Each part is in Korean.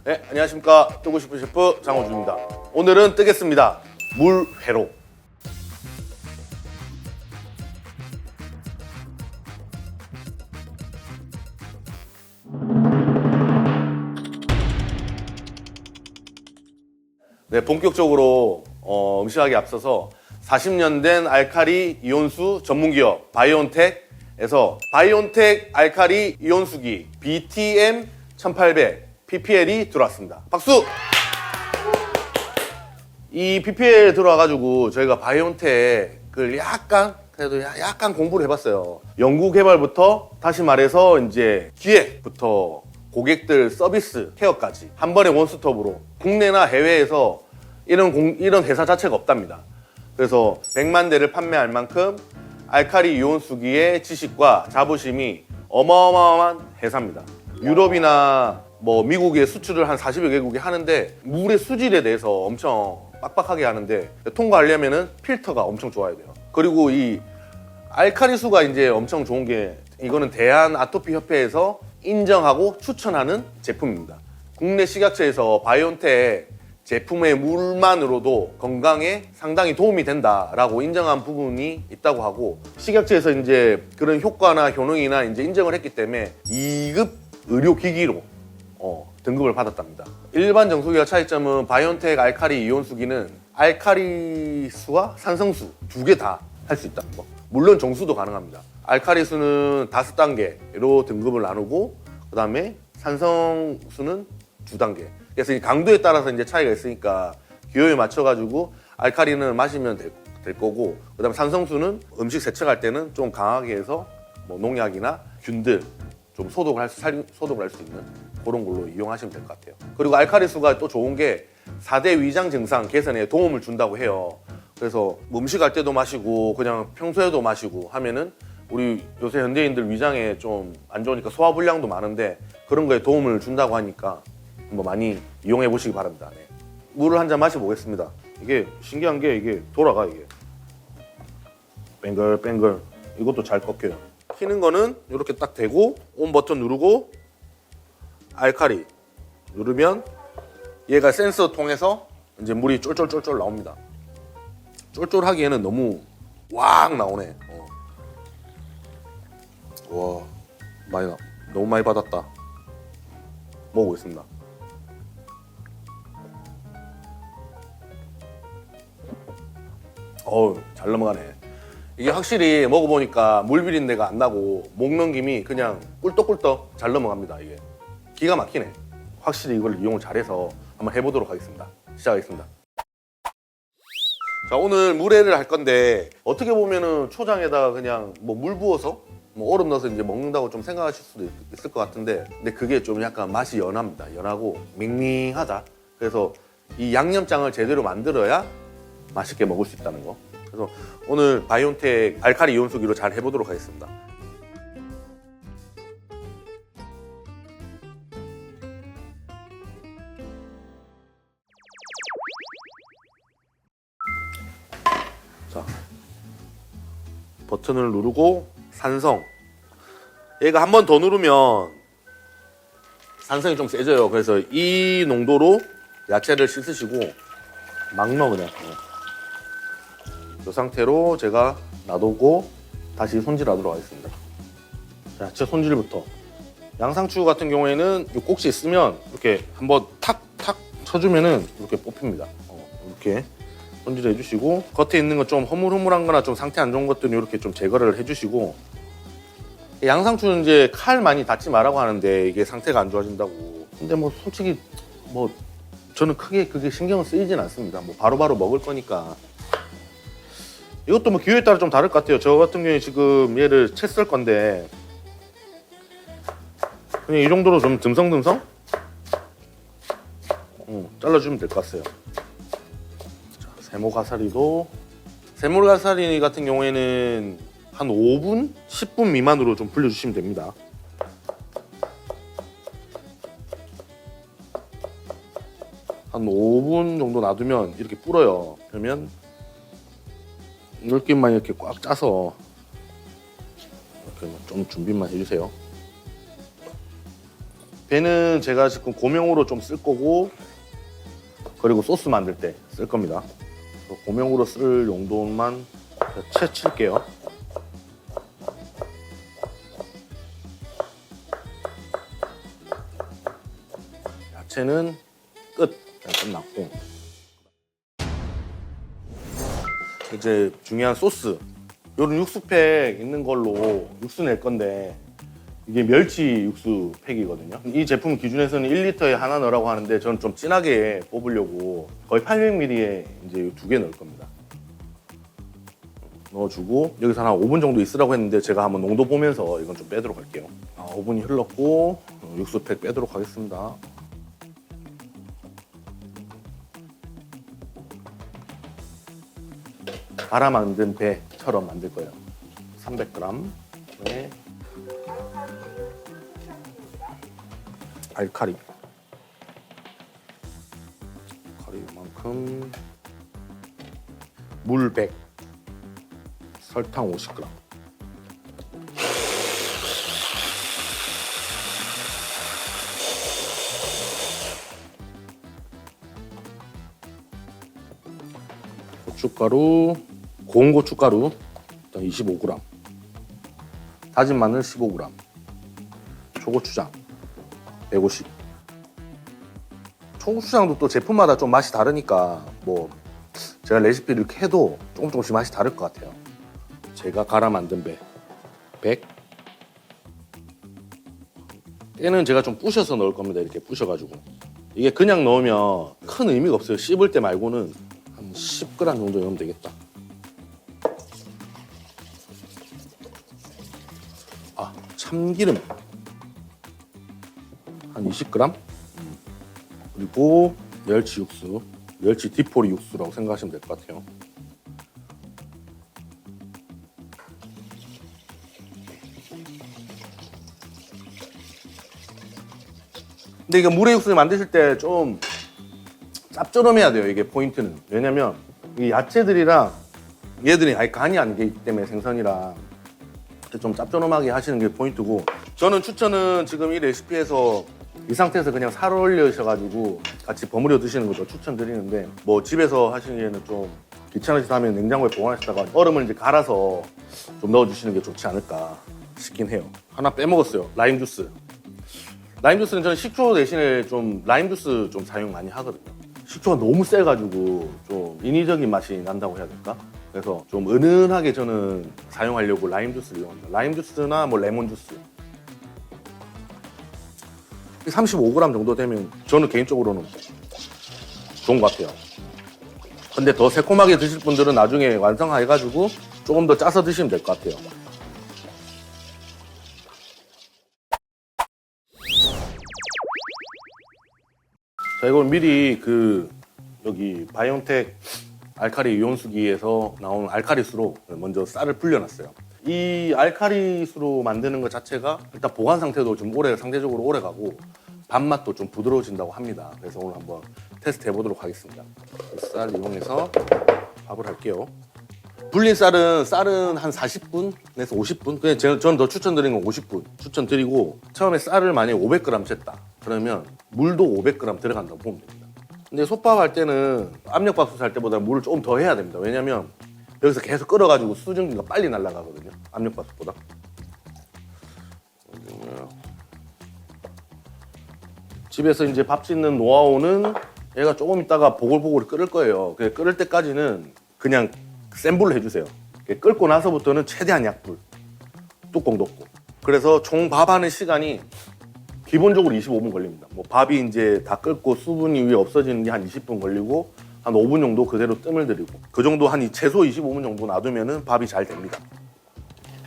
네, 안녕하십니까. 뜨고 싶은 셰프 장호준입니다. 오늘은 뜨겠습니다. 물회로. 네, 본격적으로 음식하기 앞서서 40년 된 알칼리 이온수 전문기업 바이온텍에서 바이온텍 알칼리 이온수기 BTM 1800 PPL이 들어왔습니다. 박수! 이 PPL 들어와가지고 저희가 바이온텍을 약간 공부를 해봤어요. 연구 개발부터 다시 말해서 이제 기획부터 고객들 서비스 케어까지 한 번에 원스톱으로 국내나 해외에서 이런 회사 자체가 없답니다. 그래서 100만 대를 판매할 만큼 알칼리 이온수기의 지식과 자부심이 어마어마한 회사입니다. 유럽이나 미국에 수출을 한 40여 개국이 하는데 물의 수질에 대해서 엄청 빡빡하게 하는데 통과하려면은 필터가 엄청 좋아야 돼요. 그리고 이 알칼리수가 이제 엄청 좋은 게 이거는 대한 아토피 협회에서 인정하고 추천하는 제품입니다. 국내 식약처에서 바이온텍 제품의 물만으로도 건강에 상당히 도움이 된다라고 인정한 부분이 있다고 하고, 식약처에서 이제 그런 효과나 효능이나 이제 인정을 했기 때문에 2급 의료기기로 등급을 받았답니다. 일반 정수기와 차이점은 바이온텍 알칼리 이온수기는 알칼리수와 산성수 두 개 다 할 수 있다는 거. 물론 정수도 가능합니다. 알칼리수는 5단계로 등급을 나누고, 그 다음에 산성수는 2단계. 그래서 이 강도에 따라서 이제 차이가 있으니까 기호에 맞춰가지고 알칼리는 마시면 될 거고, 그 다음에 산성수는 음식 세척할 때는 좀 강하게 해서 농약이나 균들 좀 소독을 할 수 있는 그런 걸로 이용하시면 될 것 같아요. 그리고 알칼리수가 또 좋은 게 4대 위장 증상 개선에 도움을 준다고 해요. 그래서 음식할 때도 마시고 그냥 평소에도 마시고 하면은 우리 요새 현대인들 위장에 좀 안 좋으니까 소화불량도 많은데 그런 거에 도움을 준다고 하니까 한번 많이 이용해 보시기 바랍니다. 네. 물을 한 잔 마셔보겠습니다. 이게 신기한 게 이게 돌아가 이게 뱅글뱅글. 이것도 잘 꺾여요. 키는 거는 이렇게 딱 대고 온 버튼 누르고 알칼리 누르면 얘가 센서 통해서 이제 물이 쫄쫄쫄쫄 나옵니다. 쫄쫄하기에는 너무 왕 나오네. 와, 너무 많이 받았다. 먹어보겠습니다. 잘 넘어가네. 이게 확실히 먹어보니까 물 비린내가 안 나고 목 넘김이 그냥 꿀떡꿀떡 잘 넘어갑니다. 이게 기가 막히네. 확실히 이걸 이용을 잘해서 한번 해보도록 하겠습니다. 시작하겠습니다. 자, 오늘 물회를 할 건데 어떻게 보면은 초장에다가 그냥 물 부어서 얼음 넣어서 이제 먹는다고 좀 생각하실 수도 있을 것 같은데, 근데 그게 좀 약간 맛이 연합니다. 연하고 밍밍하다. 그래서 이 양념장을 제대로 만들어야 맛있게 먹을 수 있다는 거. 그래서 오늘 바이온텍 알칼리 이온수기로 잘 해보도록 하겠습니다. 자, 버튼을 누르고 산성. 얘가 한 번 더 누르면 산성이 좀 세져요. 그래서 이 농도로 야채를 씻으시고 막 넣어 그냥. 이 상태로 제가 놔두고 다시 손질하도록 하겠습니다. 자, 야채 손질부터. 양상추 같은 경우에는 이 꼭지 있으면 이렇게 한번 탁탁 쳐주면은 이렇게 뽑힙니다. 이렇게 손질해 주시고, 겉에 있는 거 좀 허물허물한 거나 좀 상태 안 좋은 것들은 이렇게 좀 제거를 해 주시고, 양상추는 이제 칼 많이 닿지 말라고 하는데 이게 상태가 안 좋아진다고. 근데 솔직히 저는 크게 그게 신경을 쓰이진 않습니다. 바로바로 먹을 거니까. 이것도 기호에 따라 좀 다를 것 같아요. 저 같은 경우에 지금 얘를 채 썰 건데 그냥 이 정도로 좀 듬성듬성 잘라주면 될 것 같아요. 자, 세모가사리 같은 경우에는 한 5분? 10분 미만으로 좀 불려주시면 됩니다. 한 5분 정도 놔두면 이렇게 불어요. 그러면 넓기만 이렇게 꽉 짜서 이렇게 좀 준비만 해주세요. 배는 제가 지금 고명으로 좀 쓸 거고 그리고 소스 만들 때 쓸 겁니다. 고명으로 쓸 용도만 채 칠게요. 야채는 끝났고 이제 중요한 소스. 요런 육수팩 있는 걸로 육수 낼 건데 이게 멸치 육수 팩이거든요. 이 제품 기준에서는 1리터에 하나 넣으라고 하는데 저는 좀 진하게 뽑으려고 거의 800ml에 이제 2개 넣을 겁니다. 넣어주고 여기서 한 5분 정도 있으라고 했는데 제가 한번 농도 보면서 이건 좀 빼도록 할게요. 5분이 흘렀고 육수팩 빼도록 하겠습니다. 갈아 만든 배처럼 만들 거예요. 300g. 네. 알칼리. 알칼리만큼. 물 100. 설탕 50g. 고춧가루. 고운 고춧가루 일단 25g, 다진 마늘 15g, 초고추장 150. 초고추장도 또 제품마다 좀 맛이 다르니까 뭐 제가 레시피를 이렇게 해도 조금씩 맛이 다를 것 같아요. 제가 갈아 만든 배 100. 얘는 제가 좀 부셔서 넣을 겁니다. 이렇게 부셔가지고. 이게 그냥 넣으면 큰 의미가 없어요. 씹을 때 말고는 한 10g 정도 넣으면 되겠다. 참기름 한 20g. 그리고 멸치 육수, 멸치 디포리 육수라고 생각하시면 될 것 같아요. 근데 이거 물회 육수 만드실 때 좀 짭조름해야 돼요. 이게 포인트는. 왜냐면 이 야채들이랑 얘들이 아예 간이 안 되기 때문에 생선이랑 좀 짭조름하게 하시는 게 포인트고, 저는 추천은 지금 이 레시피에서 이 상태에서 그냥 살 올리셔가지고 같이 버무려 드시는 것도 추천드리는데, 뭐 집에서 하시기에는 좀 귀찮으시다 하면 냉장고에 보관하시다가 얼음을 이제 갈아서 좀 넣어주시는 게 좋지 않을까 싶긴 해요. 하나 빼먹었어요. 라임 주스. 라임 주스는 저는 식초 대신에 좀 라임 주스 좀 사용 많이 하거든요. 식초가 너무 세가지고 좀 인위적인 맛이 난다고 해야 될까? 그래서 좀 은은하게 저는 사용하려고 라임 주스를 이용합니다. 라임 주스나 뭐 레몬 주스. 35g 정도 되면 저는 개인적으로는 좋은 것 같아요. 근데 더 새콤하게 드실 분들은 나중에 완성해가지고 조금 더 짜서 드시면 될 것 같아요. 자, 이걸 미리 여기 바이온텍 알칼리 이온수기에서 나오는 알칼리수로 먼저 쌀을 불려놨어요. 이 알칼리수로 만드는 것 자체가 일단 보관 상태도 좀 상대적으로 오래 가고 밥맛도 좀 부드러워진다고 합니다. 그래서 오늘 한번 테스트 해보도록 하겠습니다. 쌀 이용해서 밥을 할게요. 불린 쌀은 한 40분에서 50분? 그냥 저는 더 추천드리는 건 50분 추천드리고, 처음에 쌀을 만약에 500g 쟀다 그러면 물도 500g 들어간다고 보면 됩니다. 근데 솥밥 할 때는 압력밥솥 할 때보다 물을 조금 더 해야 됩니다. 왜냐면 여기서 계속 끓여가지고 수증기가 빨리 날아가거든요. 압력밥솥보다. 집에서 이제 밥 짓는 노하우는 얘가 조금 있다가 보글보글 끓을 거예요. 끓을 때까지는 그냥 센 불로 해주세요. 끓고 나서부터는 최대한 약불, 뚜껑 덮고. 그래서 총 밥하는 시간이 기본적으로 25분 걸립니다. 뭐 밥이 이제 다 끓고 수분이 위에 없어지는 게 한 20분 걸리고, 한 5분 정도 그대로 뜸을 들이고, 그 정도 한 최소 25분 정도 놔두면은 밥이 잘 됩니다.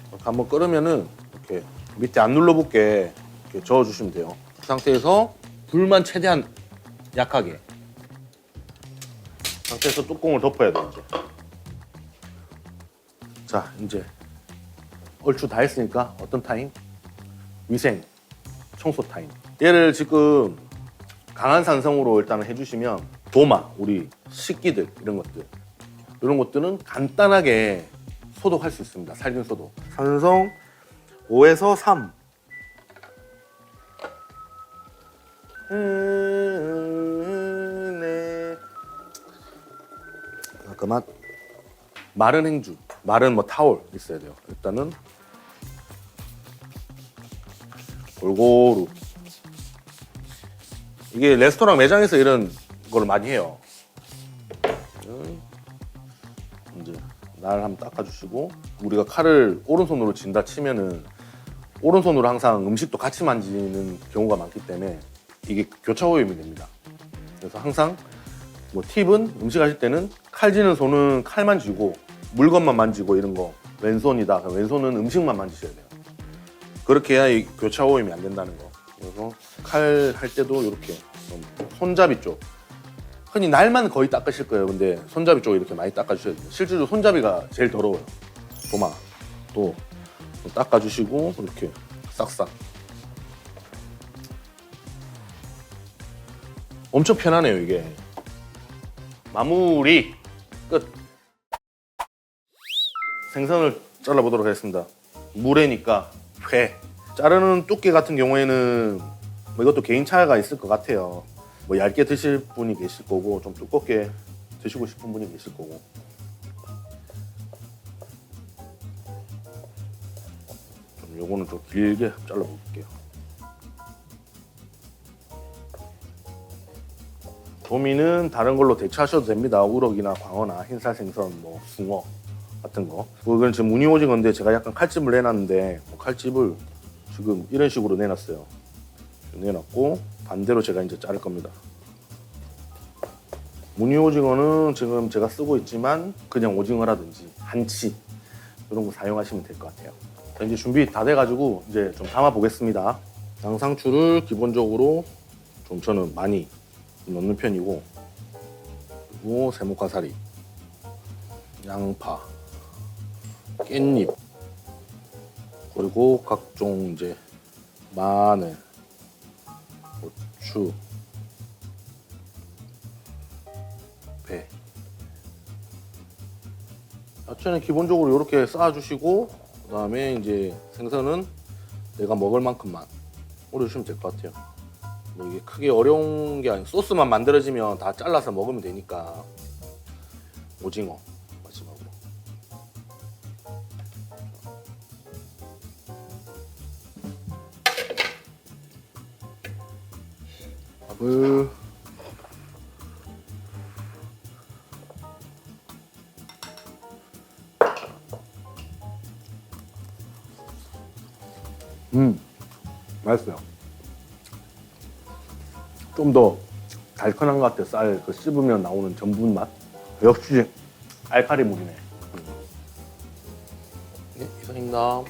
이렇게 한번 끓으면은 이렇게 밑에 안 눌러붙게 이렇게 저어주시면 돼요. 그 상태에서 불만 최대한 약하게. 그 상태에서 뚜껑을 덮어야 돼요, 이제. 자, 이제 얼추 다 했으니까 어떤 타임? 위생, 청소 타임. 얘를 지금 강한 산성으로 일단은 해주시면 도마, 우리 식기들 이런 것들은 간단하게 소독할 수 있습니다. 살균 소독. 산성 5에서 3. 은혜. 그만. 마른 행주, 마른 뭐 타올 있어야 돼요. 일단은 골고루. 이게 레스토랑 매장에서 이런 걸 많이 해요. 이제 날 한번 닦아주시고, 우리가 칼을 오른손으로 진다 치면은 오른손으로 항상 음식도 같이 만지는 경우가 많기 때문에 이게 교차 오염이 됩니다. 그래서 항상 뭐 팁은 음식 하실 때는 칼 쥐는 손은 칼만 쥐고 물건만 만지고 이런 거 왼손이다. 왼손은 음식만 만지셔야 돼요. 그렇게 해야 이 교차 오염이 안 된다는 거. 그래서 칼 할 때도 이렇게 손잡이 쪽, 흔히 날만 거의 닦으실 거예요. 근데 손잡이 쪽 이렇게 많이 닦아주셔야 돼요. 실제로 손잡이가 제일 더러워요. 도마 또 닦아주시고 이렇게 싹싹. 엄청 편하네요 이게. 마무리 끝. 생선을 잘라보도록 하겠습니다. 물회니까 회. 자르는 두께 같은 경우에는 뭐 이것도 개인 차이가 있을 것 같아요. 뭐 얇게 드실 분이 계실 거고 좀 두껍게 드시고 싶은 분이 계실 거고. 좀 요거는 좀 길게 잘라볼게요. 도미는 다른 걸로 대체하셔도 됩니다. 우럭이나 광어나 흰살 생선, 뭐 숭어 같은 거. 이건 지금 무늬 오징어인데 제가 약간 칼집을 내놨는데 칼집을 지금 이런 식으로 내놨어요. 내놨고 반대로 제가 이제 자를 겁니다. 무늬 오징어는 지금 제가 쓰고 있지만 그냥 오징어라든지 한치 이런 거 사용하시면 될 것 같아요. 자, 이제 준비 다 돼가지고 이제 좀 담아 보겠습니다. 양상추를 기본적으로 좀 저는 많이 넣는 편이고, 그리고 세모가사리, 양파, 깻잎, 그리고 각종 이제 마늘, 고추, 배. 야채는 기본적으로 이렇게 쌓아주시고, 그 다음에 이제 생선은 내가 먹을 만큼만 올려주시면 될 것 같아요. 뭐 이게 크게 어려운 게 아니고 소스만 만들어지면 다 잘라서 먹으면 되니까. 오징어 마지막으로. 밥을 맛있어요. 좀 더 달큰한 것 같아요. 쌀 그 씹으면 나오는 전분 맛. 역시 알칼리물이네. 네, 이상입니다.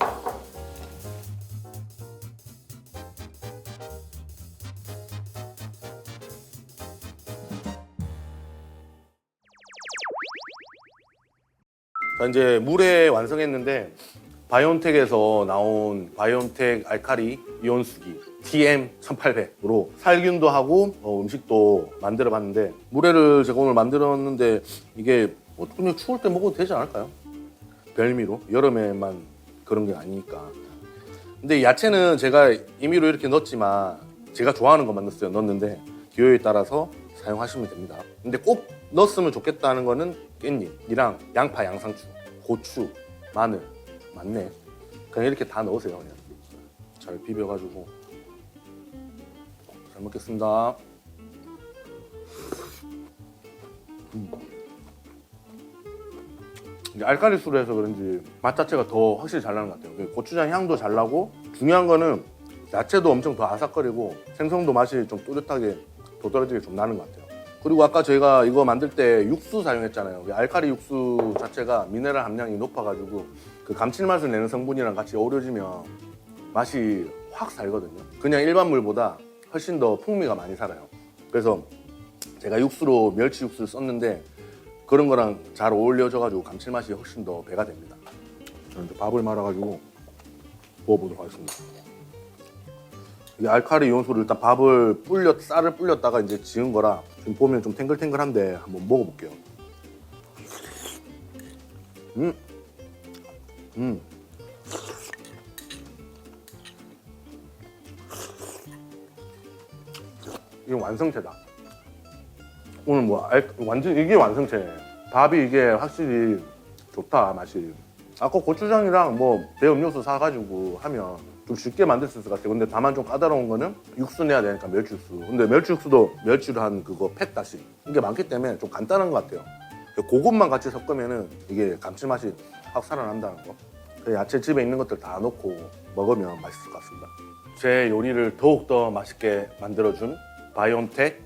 자, 이제 물회 완성했는데 바이온텍에서 나온 바이온텍 알칼리 이온수기 TM1800으로 살균도 하고 음식도 만들어 봤는데, 물회를 제가 오늘 만들었는데 이게 그냥 추울 때 먹어도 되지 않을까요? 별미로. 여름에만 그런 게 아니니까. 근데 야채는 제가 임의로 이렇게 넣었지만 제가 좋아하는 것만 넣었는데 기호에 따라서 사용하시면 됩니다. 근데 꼭 넣었으면 좋겠다는 거는 깻잎이랑 양파, 양상추, 고추, 마늘. 맞네. 그냥 이렇게 다 넣으세요. 그냥 잘 비벼가지고. 잘 먹겠습니다. 이제 알칼리수로 해서 그런지 맛 자체가 더 확실히 잘 나는 것 같아요. 고추장 향도 잘 나고, 중요한 거는 야채도 엄청 더 아삭거리고 생선도 맛이 좀 또렷하게 도드라지게 좀 나는 것 같아요. 그리고 아까 저희가 이거 만들 때 육수 사용했잖아요. 알칼리 육수 자체가 미네랄 함량이 높아가지고 그 감칠맛을 내는 성분이랑 같이 어우러지면 맛이 확 살거든요. 그냥 일반 물보다 훨씬 더 풍미가 많이 살아요. 그래서 제가 육수로 멸치 육수를 썼는데 그런 거랑 잘 어울려져가지고 감칠맛이 훨씬 더 배가 됩니다. 저는 이제 밥을 말아가지고 부어보도록 하겠습니다. 이 알칼리 이온수를 일단 밥을 쌀을 불렸다가 이제 지은 거라 지금 보면 좀 탱글탱글한데 한번 먹어볼게요. 이게 완성체다. 오늘 뭐 완전 이게 완성체네. 밥이 이게 확실히 좋다 맛이. 아까 고추장이랑 뭐 배음료수 사가지고 하면 좀 쉽게 만들 수 있을 것 같아요. 근데 다만 좀 까다로운 거는 육수 내야 되니까 멸치 육수. 근데 멸치 육수도 멸치를 한 그거 팻다시 이게 많기 때문에 좀 간단한 것 같아요. 그것만 같이 섞으면은 이게 감칠맛이 확 살아난다는 거. 그 야채 집에 있는 것들 다 넣고 먹으면 맛있을 것 같습니다. 제 요리를 더욱더 맛있게 만들어준 바이온텍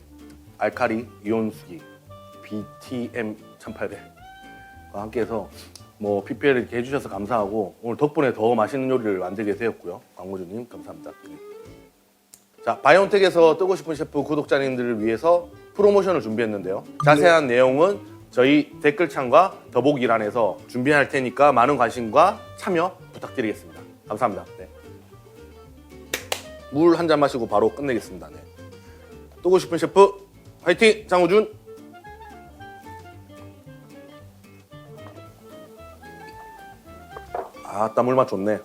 알카리 이온수기 BTM 1800과 함께해서 뭐 PPL 이렇게 해주셔서 감사하고 오늘 덕분에 더 맛있는 요리를 만들게 되었고요. 광고주님 감사합니다. 자, 바이온텍에서 뜨고 싶은 셰프 구독자님들을 위해서 프로모션을 준비했는데요. 자세한 내용은 저희 댓글창과 더보기란에서 준비할 테니까 많은 관심과 참여 부탁드리겠습니다. 감사합니다. 네. 물 한 잔 마시고 바로 끝내겠습니다. 네. 뜨고 싶은 셰프 화이팅! 장우준! 아따 물맛 좋네.